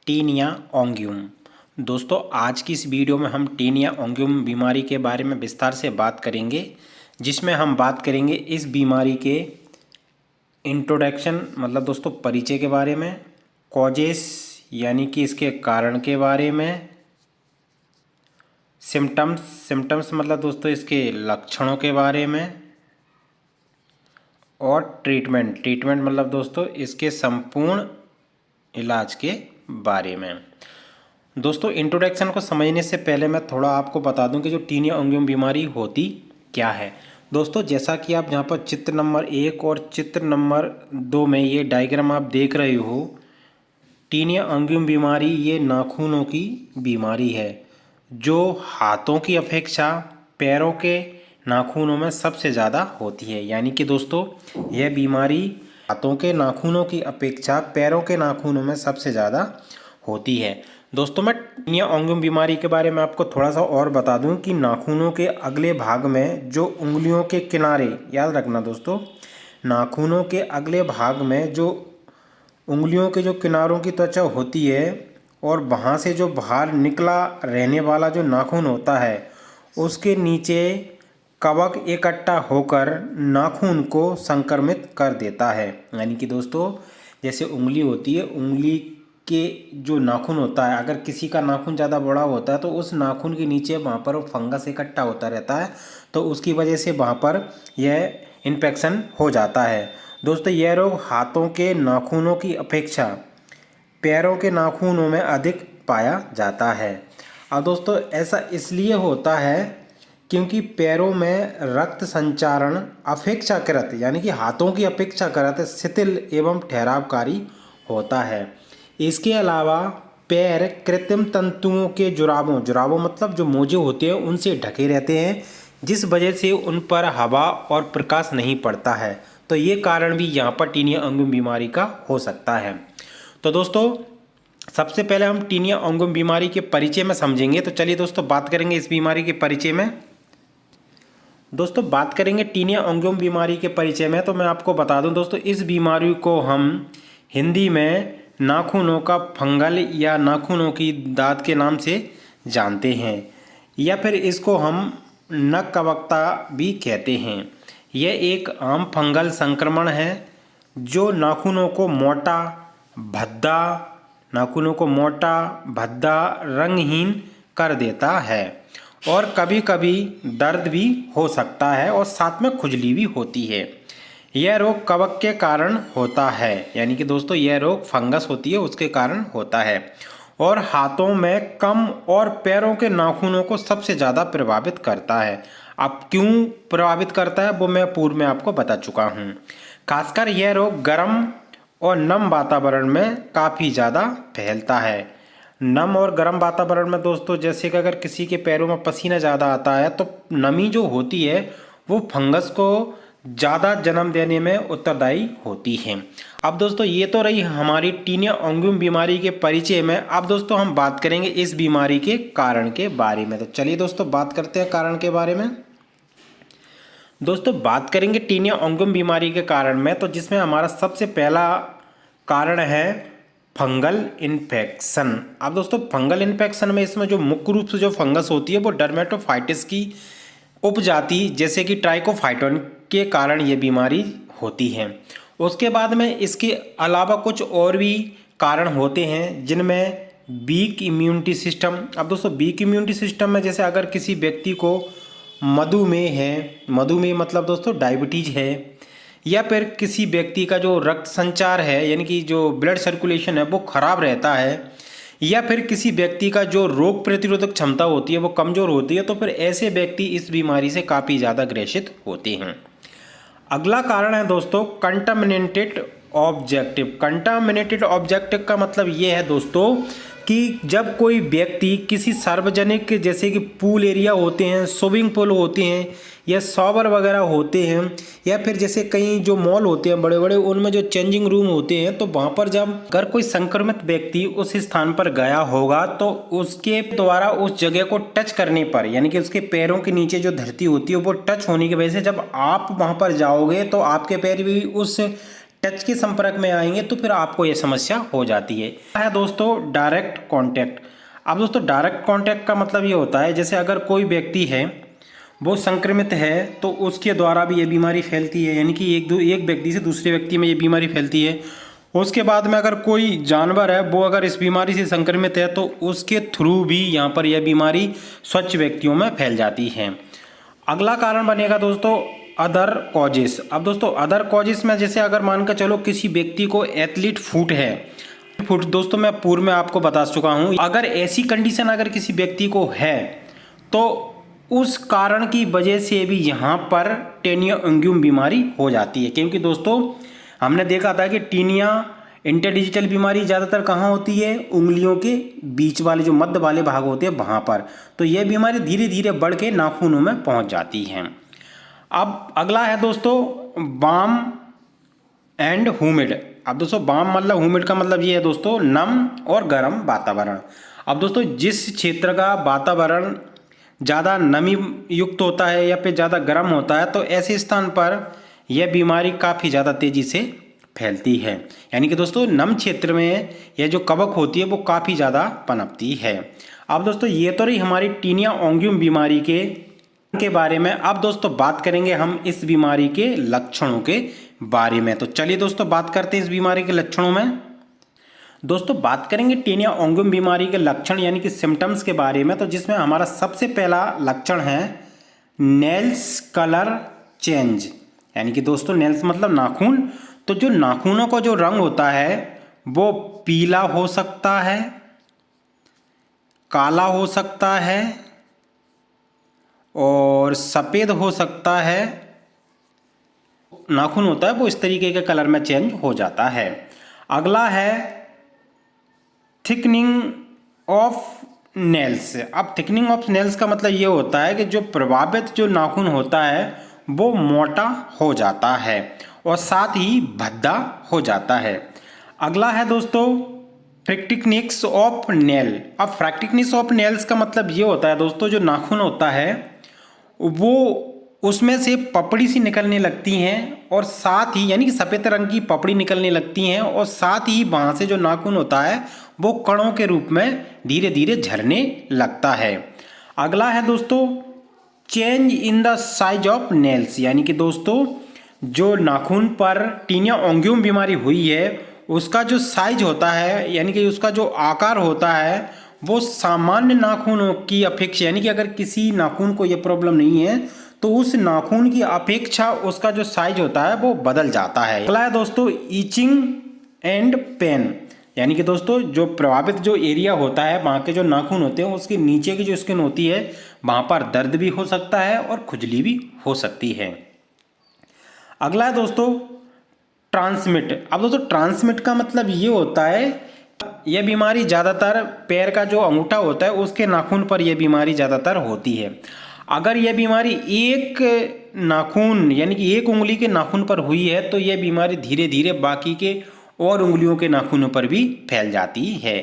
Taenia ओंगियम। दोस्तों आज की इस वीडियो में हम टीनिया ओंगियम बीमारी के बारे में विस्तार से बात करेंगे, जिसमें हम बात करेंगे इस बीमारी के इंट्रोडक्शन मतलब दोस्तों परिचय के बारे में, कॉजेस यानी कि इसके कारण के बारे में, सिम्टम्स मतलब दोस्तों इसके लक्षणों के बारे में, और ट्रीटमेंट मतलब दोस्तों इसके संपूर्ण इलाज के बारे में। दोस्तों इंट्रोडक्शन को समझने से पहले मैं थोड़ा आपको बता दूं कि जो टीनिया ओंगियम बीमारी होती क्या है। दोस्तों जैसा कि आप यहाँ पर चित्र नंबर 1 और चित्र नंबर 2 में ये डायग्राम आप देख रहे हो, टीनिया ओंगियम बीमारी ये नाखूनों की बीमारी है जो हाथों की अपेक्षा पैरों के नाखूनों में सबसे ज़्यादा होती है। यानी कि दोस्तों यह बीमारी हाथों के नाखूनों की अपेक्षा पैरों के नाखूनों में सबसे ज़्यादा होती है। दोस्तों मैं टीनिया ओंगियम बीमारी के बारे में आपको थोड़ा सा और बता दूं कि नाखूनों के अगले भाग में जो उंगलियों के किनारे, याद रखना दोस्तों, नाखूनों के अगले भाग में जो उंगलियों के जो किनारों की त्वचा होती है और वहाँ से जो बाहर निकला रहने वाला जो नाखून होता है उसके नीचे कवक इकट्ठा होकर नाखून को संक्रमित कर देता है। यानी कि दोस्तों जैसे उंगली होती है, उंगली के जो नाखून होता है, अगर किसी का नाखून ज़्यादा बड़ा होता है तो उस नाखून के नीचे वहाँ पर फंगस इकट्ठा होता रहता है, तो उसकी वजह से वहाँ पर यह इन्फेक्शन हो जाता है। दोस्तों यह रोग हाथों के नाखूनों की अपेक्षा पैरों के नाखूनों में अधिक पाया जाता है। अब दोस्तों ऐसा इसलिए होता है क्योंकि पैरों में रक्त संचारण अपेक्षाकृत यानी कि हाथों की अपेक्षाकृत शिथिल एवं ठहरावकारी होता है। इसके अलावा पैर कृत्रिम तंतुओं के जुराबों मतलब जो मोजे होते हैं उनसे ढके रहते हैं, जिस वजह से उन पर हवा और प्रकाश नहीं पड़ता है। तो ये कारण भी यहाँ पर टीनिया ओंगियम बीमारी का हो सकता है। तो दोस्तों सबसे पहले हम टीनिया ओंगियम बीमारी के परिचय में समझेंगे। तो चलिए दोस्तों बात करेंगे इस बीमारी के परिचय में। दोस्तों बात करेंगे टीनिया ओंगियम बीमारी के परिचय में, तो मैं आपको बता दूं दोस्तों इस बीमारी को हम हिंदी में नाखूनों का फंगल या नाखूनों की दाद के नाम से जानते हैं, या फिर इसको हम नख कवकता भी कहते हैं। यह एक आम फंगल संक्रमण है जो नाखूनों को मोटा भद्दा रंगहीन कर देता है और कभी कभी दर्द भी हो सकता है और साथ में खुजली भी होती है। यह रोग कवक के कारण होता है, यानी कि दोस्तों यह रोग फंगस होती है उसके कारण होता है, और हाथों में कम और पैरों के नाखूनों को सबसे ज़्यादा प्रभावित करता है। अब क्यों प्रभावित करता है वो मैं पूर्व में आपको बता चुका हूँ। खासकर यह रोग गर्म और नम वातावरण में काफ़ी ज़्यादा फैलता है। नम और गर्म वातावरण में दोस्तों जैसे कि अगर किसी के पैरों में पसीना ज़्यादा आता है तो नमी जो होती है वो फंगस को ज़्यादा जन्म देने में उत्तरदायी होती है। अब दोस्तों ये तो रही हमारी टीनिया ओंगियम बीमारी के परिचय में। अब दोस्तों हम बात करेंगे इस बीमारी के कारण के बारे में। तो चलिए दोस्तों बात करते हैं कारण के बारे में। दोस्तों बात करेंगे टीनिया ओंगियम बीमारी के कारण में, तो जिसमें हमारा सबसे पहला कारण है फंगल इन्फेक्शन। अब दोस्तों फंगल इन्फेक्शन में इसमें जो मुख्य रूप से जो फंगस होती है वो डर्मेटोफाइटिस की उपजाति जैसे कि ट्राइकोफाइटोन के कारण ये बीमारी होती है। उसके बाद में इसके अलावा कुछ और भी कारण होते हैं जिनमें वीक इम्यूनिटी सिस्टम। अब दोस्तों वीक इम्यूनिटी सिस्टम में जैसे अगर किसी व्यक्ति को मधुमेह मतलब दोस्तों डायबिटीज है, या फिर किसी व्यक्ति का जो रक्त संचार है यानी कि जो ब्लड सर्कुलेशन है वो खराब रहता है, या फिर किसी व्यक्ति का जो रोग प्रतिरोधक क्षमता होती है वो कमज़ोर होती है, तो फिर ऐसे व्यक्ति इस बीमारी से काफ़ी ज़्यादा ग्रसित होते हैं। अगला कारण है दोस्तों कंटामिनेटेड ऑब्जेक्टिव का मतलब ये है दोस्तों कि जब कोई व्यक्ति किसी सार्वजनिक जैसे कि पूल एरिया होते हैं, स्विमिंग पूल होते हैं या शॉवर वगैरह होते हैं, या फिर जैसे कई जो मॉल होते हैं बड़े बड़े उनमें जो चेंजिंग रूम होते हैं, तो वहाँ पर जब अगर कोई संक्रमित व्यक्ति उस स्थान पर गया होगा तो उसके द्वारा उस जगह को टच करने पर यानी कि उसके पैरों के नीचे जो धरती होती है वो टच होने की वजह से जब आप वहाँ पर जाओगे तो आपके पैर भी उस टच के संपर्क में आएंगे तो फिर आपको ये समस्या हो जाती है दोस्तों डायरेक्ट कांटेक्ट। अब दोस्तों डायरेक्ट कांटेक्ट का मतलब ये होता है जैसे अगर कोई व्यक्ति है वो संक्रमित है तो उसके द्वारा भी ये बीमारी फैलती है, यानी कि एक व्यक्ति से दूसरे व्यक्ति में ये बीमारी फैलती है। उसके बाद में अगर कोई जानवर है वो अगर इस बीमारी से संक्रमित है तो उसके थ्रू भी यहाँ पर यह बीमारी स्वच्छ व्यक्तियों में फैल जाती है। अगला कारण बनेगा दोस्तों अदर कॉजेस। अब दोस्तों अदर कॉजेस में जैसे अगर मानकर चलो किसी व्यक्ति को एथलीट फुट है, फुट दोस्तों मैं पूर्व में आपको बता चुका हूँ, अगर ऐसी कंडीशन अगर किसी व्यक्ति को है तो उस कारण की वजह से भी यहाँ पर टेनिया अंगियम बीमारी हो जाती है। क्योंकि दोस्तों हमने देखा था कि टीनिया इंटरडिजिटल बीमारी ज़्यादातर कहाँ होती है, उंगलियों के बीच वाले जो मध्य वाले भाग होते हैं वहाँ पर। तो यह बीमारी धीरे धीरे बढ़ के नाखूनों में पहुँच जाती है। अब अगला है दोस्तों वार्म एंड ह्यूमिड। अब दोस्तों वार्म मतलब ह्यूमिड का मतलब ये है दोस्तों नम और गर्म वातावरण। अब दोस्तों जिस क्षेत्र का वातावरण ज़्यादा नमी युक्त होता है या फिर ज़्यादा गर्म होता है तो ऐसे स्थान पर यह बीमारी काफ़ी ज़्यादा तेज़ी से फैलती है। यानी कि दोस्तों नम क्षेत्र में यह जो कवक होती है वो काफ़ी ज़्यादा पनपती है। अब दोस्तों ये तो रही हमारी टीनिया ओंगियम बीमारी के बारे में। अब दोस्तों बात करेंगे हम इस बीमारी के लक्षणों के बारे में। तो चलिए दोस्तों बात करते हैं इस बीमारी के लक्षणों में। दोस्तों बात करेंगे टेनिया ओंगियम बीमारी के लक्षण यानी कि सिम्टम्स के बारे में। तो जिसमें हमारा सबसे पहला लक्षण है नेल्स कलर चेंज, यानी कि दोस्तों नेल्स मतलब नाखून। तो जो नाखूनों का जो रंग होता है वो पीला हो सकता है, काला हो सकता है और सफ़ेद हो सकता है। नाखून होता है वो इस तरीके के कलर में चेंज हो जाता है। अगला है थिकनिंग ऑफ नेल्स। अब थिकनिंग ऑफ नेल्स का मतलब ये होता है कि जो प्रभावित जो नाखून होता है वो मोटा हो जाता है और साथ ही भद्दा हो जाता है। अगला है दोस्तों फ्रैक्टिकनेस ऑफ नेल। अब फ्रैक्टिकनेस ऑफ नेल्स का मतलब ये होता है दोस्तों जो नाखून होता है वो उसमें से पपड़ी सी निकलने लगती हैं और साथ ही यानी कि सफ़ेद रंग की पपड़ी निकलने लगती हैं और साथ ही वहाँ से जो नाखून होता है वो कणों के रूप में धीरे धीरे झरने लगता है। अगला है दोस्तों change in the size of nails, यानी कि दोस्तों जो नाखून पर टीनिया ओंगियम बीमारी हुई है उसका जो साइज होता है यानी कि उसका जो आकार होता है वो सामान्य नाखूनों की अपेक्षा, यानी कि अगर किसी नाखून को ये प्रॉब्लम नहीं है तो उस नाखून की अपेक्षा उसका जो साइज होता है वो बदल जाता है। अगला है दोस्तों ईचिंग एंड पेन, यानी कि दोस्तों जो प्रभावित जो एरिया होता है वहाँ के जो नाखून होते हैं उसके नीचे की जो स्किन होती है वहाँ पर दर्द भी हो सकता है और खुजली भी हो सकती है। अगला है दोस्तों ट्रांसमिट। अब दोस्तों ट्रांसमिट का मतलब ये होता है यह बीमारी ज़्यादातर पैर का जो अंगूठा होता है उसके नाखून पर यह बीमारी ज़्यादातर होती है। अगर यह बीमारी एक नाखून यानी कि एक उंगली के नाखून पर हुई है तो यह बीमारी धीरे धीरे बाकी के और उंगलियों के नाखूनों पर भी फैल जाती है।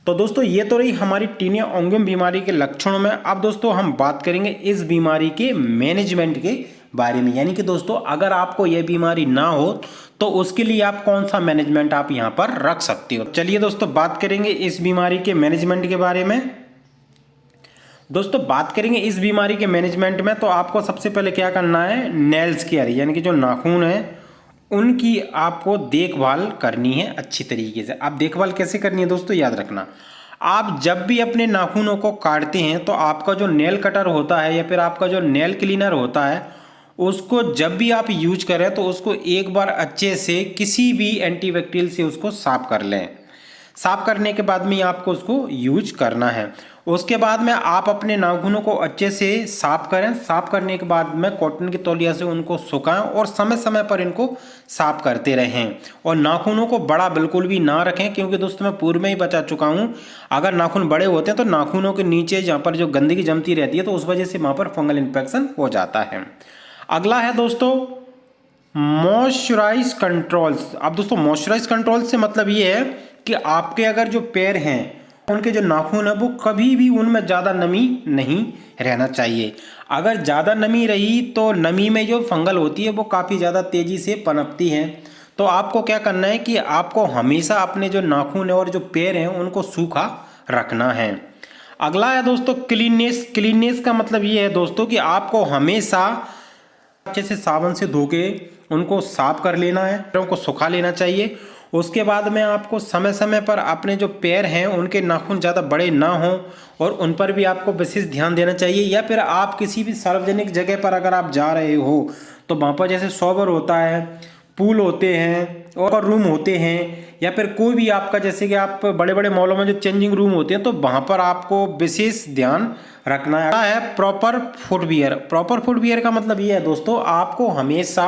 तो दोस्तों ये तो रही हमारी टीनिया ओंगियम बीमारी के लक्षणों में। अब दोस्तों हम बात करेंगे इस बीमारी के मैनेजमेंट के बारे में, यानी कि दोस्तों अगर आपको यह बीमारी ना हो तो उसके लिए आप कौन सा मैनेजमेंट आप यहाँ पर रख सकते हो। चलिए दोस्तों बात करेंगे इस बीमारी के मैनेजमेंट के बारे में। दोस्तों बात करेंगे इस बीमारी के मैनेजमेंट में तो आपको सबसे पहले क्या करना है, नेल्स केयर यानी कि जो नाखून है उनकी आपको देखभाल करनी है अच्छी तरीके से। आप देखभाल कैसे करनी है दोस्तों याद रखना, आप जब भी अपने नाखूनों को काटते हैं तो आपका जो नेल कटर होता है या फिर आपका जो नेल क्लीनर होता है उसको जब भी आप यूज करें तो उसको एक बार अच्छे से किसी भी एंटीबैक्टीरियल से उसको साफ कर लें। साफ करने के बाद में आपको उसको यूज करना है। उसके बाद में आप अपने नाखूनों को अच्छे से साफ करें। साफ करने के बाद में कॉटन की तौलिया से उनको सुखाएं और समय समय पर इनको साफ करते रहें। और नाखूनों को बड़ा बिल्कुल भी ना रखें क्योंकि दोस्तों मैं पूर्व में ही बता चुका हूं अगर नाखून बड़े होते हैं तो नाखूनों के नीचे जहाँ पर जो गंदगी जमती रहती है तो उस वजह से वहाँ पर फंगल इन्फेक्शन हो जाता है। अगला है दोस्तों मॉइस्चराइज कंट्रोल्स। अब दोस्तों मॉइस्चराइज कंट्रोल से मतलब ये है कि आपके अगर जो पैर हैं उनके जो नाखून है वो कभी भी उनमें ज़्यादा नमी नहीं रहना चाहिए। अगर ज़्यादा नमी रही तो नमी में जो फंगल होती है वो काफ़ी ज़्यादा तेज़ी से पनपती है। तो आपको क्या करना है कि आपको हमेशा अपने जो नाखून है और जो पैर हैं उनको सूखा रखना है। अगला है दोस्तों क्लीननेस। क्लीननेस का मतलब ये है दोस्तों कि आपको हमेशा अच्छे से साबुन से धो के उनको साफ कर लेना है, पैरों को सुखा लेना चाहिए। उसके बाद में आपको समय समय पर अपने जो पैर हैं उनके नाखून ज़्यादा बड़े ना हों और उन पर भी आपको विशेष ध्यान देना चाहिए। या फिर आप किसी भी सार्वजनिक जगह पर अगर आप जा रहे हो तो वहाँ पर जैसे शॉवर होता है, पूल होते हैं और रूम होते हैं, या फिर कोई भी आपका जैसे कि आप बड़े बड़े मॉलों में जो चेंजिंग रूम होते हैं तो वहाँ पर आपको विशेष ध्यान रखना है। Proper footwear. प्रॉपर फुटवियर का मतलब ये है दोस्तों, आपको हमेशा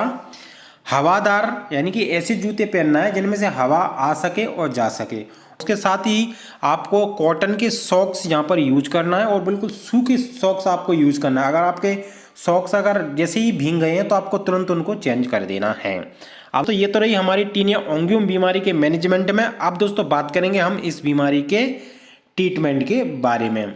हवादार यानी कि ऐसे जूते पहनना है जिनमें से हवा आ सके और जा सके। उसके साथ ही आपको कॉटन के सॉक्स यहाँ पर यूज करना है और बिल्कुल सूखे सॉक्स आपको यूज करना है। अगर आपके सॉक्स अगर जैसे ही भीग गए हैं तो आपको तुरंत उनको चेंज कर देना है। अब तो ये तो रही हमारी टीनिया ओंगियम बीमारी के मैनेजमेंट में। अब दोस्तों बात करेंगे हम इस बीमारी के ट्रीटमेंट के बारे में।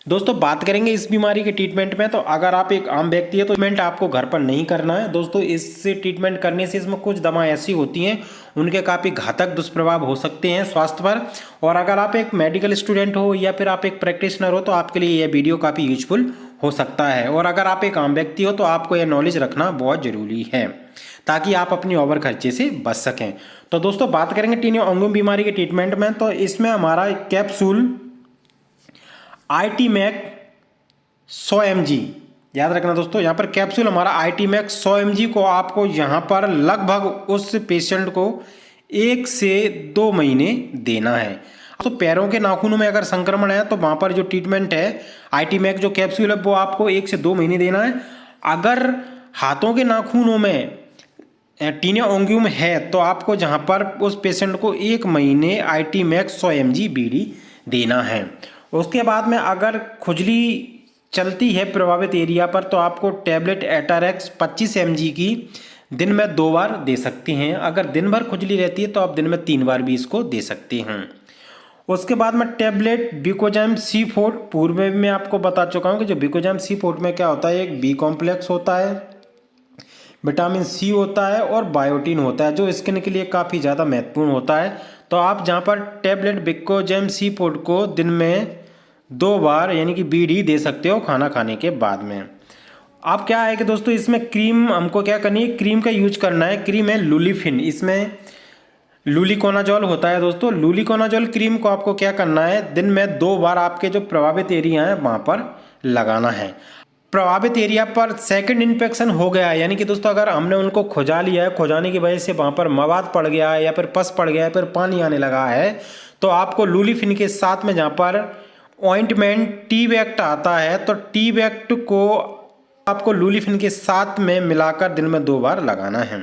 दोस्तों बात करेंगे इस बीमारी के ट्रीटमेंट में, तो अगर आप एक आम व्यक्ति है तो ट्रीटमेंट आपको घर पर नहीं करना है दोस्तों। इससे ट्रीटमेंट करने से इसमें कुछ दवाएं ऐसी होती हैं उनके काफ़ी घातक दुष्प्रभाव हो सकते हैं स्वास्थ्य पर। और अगर आप एक मेडिकल स्टूडेंट हो या फिर आप एक प्रैक्टिशनर हो तो आपके लिए यह वीडियो काफ़ी यूजफुल हो सकता है। और अगर आप एक आम व्यक्ति हो तो आपको यह नॉलेज रखना बहुत ज़रूरी है ताकि आप अपनी ओवर खर्चे से बच सकें। तो दोस्तों बात करेंगे टीनिया ओंगियम बीमारी के ट्रीटमेंट में, तो इसमें हमारा कैप्सूल ITMAC 100 mg याद रखना दोस्तों। यहाँ पर कैप्सूल हमारा ITMAC 100 mg को आपको यहाँ पर लगभग उस पेशेंट को 1 से 2 महीने देना है। तो पैरों के नाखूनों में अगर संक्रमण है तो वहाँ पर जो ट्रीटमेंट है ITMAC जो कैप्सूल है वो आपको 1 से 2 महीने देना है। अगर हाथों के नाखूनों में टीनिया ओंगियम है तो आपको जहाँ पर उस पेशेंट को 1 महीने ITMAC 100 mg बीडी देना है। उसके बाद में अगर खुजली चलती है प्रभावित एरिया पर तो आपको टैबलेट एटारेक्स 25 mg की दिन में 2 बार दे सकते हैं। अगर दिन भर खुजली रहती है तो आप दिन में 3 बार भी इसको दे सकते हैं। उसके बाद में टैबलेट विकोजाइम C4, पूर्व में मैं आपको बता चुका हूँ कि जो विकोजाइम C4 में क्या होता है, एक B कॉम्प्लेक्स होता है, विटामिन C होता है और बायोटीन होता है जो स्किन के लिए काफ़ी ज़्यादा महत्वपूर्ण होता है। तो आप जहाँ पर टैबलेट विकोजाइम C4 को दिन में 2 बार यानी कि बीडी दे सकते हो खाना खाने के बाद में। अब क्या है कि दोस्तों इसमें क्रीम हमको क्या करनी है, क्रीम का यूज करना है। क्रीम है लुलिफिन, इसमें लुलिकोनाजोल होता है दोस्तों। लुलिकोनाजोल क्रीम को आपको क्या करना है, दिन में 2 बार आपके जो प्रभावित एरिया हैं वहाँ पर लगाना है। प्रभावित एरिया पर सेकंड इन्फेक्शन हो गया है यानी कि दोस्तों अगर हमने उनको खुजा लिया है, खुजाने की वजह से वहाँ पर मवाद पड़ गया है या फिर पस पड़ गया है, फिर पानी आने लगा है, तो आपको लुलिफिन के साथ में जहाँ पर ऑइंटमेंट टी-बैक्ट आता है तो टी-बैक्ट को आपको लुलिफिन के साथ में मिलाकर दिन में 2 बार लगाना है।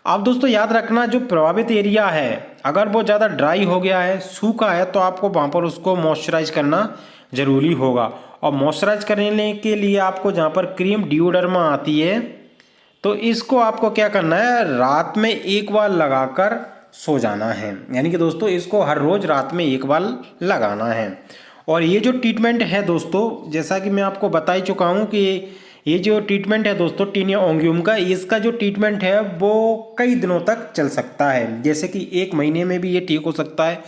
अब दोस्तों याद रखना जो प्रभावित एरिया है अगर वो ज़्यादा ड्राई हो गया है, सूखा है, तो आपको वहाँ पर उसको मॉइस्चराइज करना ज़रूरी होगा। और मॉइस्चराइज करने के लिए आपको जहाँ पर क्रीम डिओडर्मा आती है तो इसको आपको क्या करना है, रात में 1 बार लगाकर सो जाना है। यानी कि दोस्तों इसको हर रोज़ रात में 1 बार लगाना है। और ये जो ट्रीटमेंट है दोस्तों, जैसा कि मैं आपको बता ही चुका हूँ कि ये जो ट्रीटमेंट है दोस्तों टीनिया ओंगियम का, इसका जो ट्रीटमेंट है वो कई दिनों तक चल सकता है। जैसे कि 1 महीने में भी ये ठीक हो सकता है,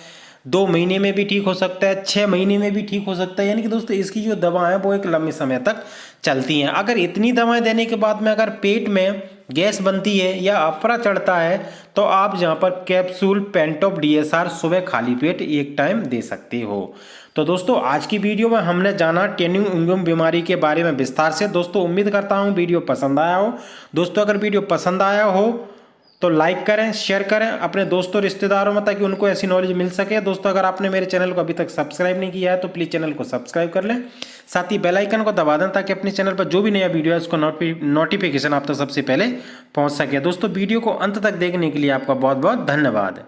2 महीने में भी ठीक हो सकता है, 6 महीने में भी ठीक हो सकता है। यानी कि दोस्तों इसकी जो दवा है वो एक लंबे समय तक चलती हैं। अगर इतनी दवाएं देने के बाद में अगर पेट में गैस बनती है या अफरा चढ़ता है तो आप जहाँ पर कैप्सूल पेंटॉप DSR सुबह खाली पेट 1 टाइम दे सकते हो। तो दोस्तों आज की वीडियो में हमने जाना टीनिया ओंगियम बीमारी के बारे में विस्तार से। दोस्तों उम्मीद करता हूँ वीडियो पसंद आया हो। दोस्तों अगर वीडियो पसंद आया हो तो लाइक करें, शेयर करें अपने दोस्तों रिश्तेदारों में ताकि उनको ऐसी नॉलेज मिल सके। दोस्तों अगर आपने मेरे चैनल को अभी तक सब्सक्राइब नहीं किया है तो प्लीज़ चैनल को सब्सक्राइब कर लें, साथ ही बेल आइकन को दबा दें ताकि अपने चैनल पर जो भी नया वीडियो है उसको नोटिफिकेशन आप तक सबसे पहले पहुंच सके। दोस्तों वीडियो को अंत तक देखने के लिए आपका बहुत बहुत धन्यवाद।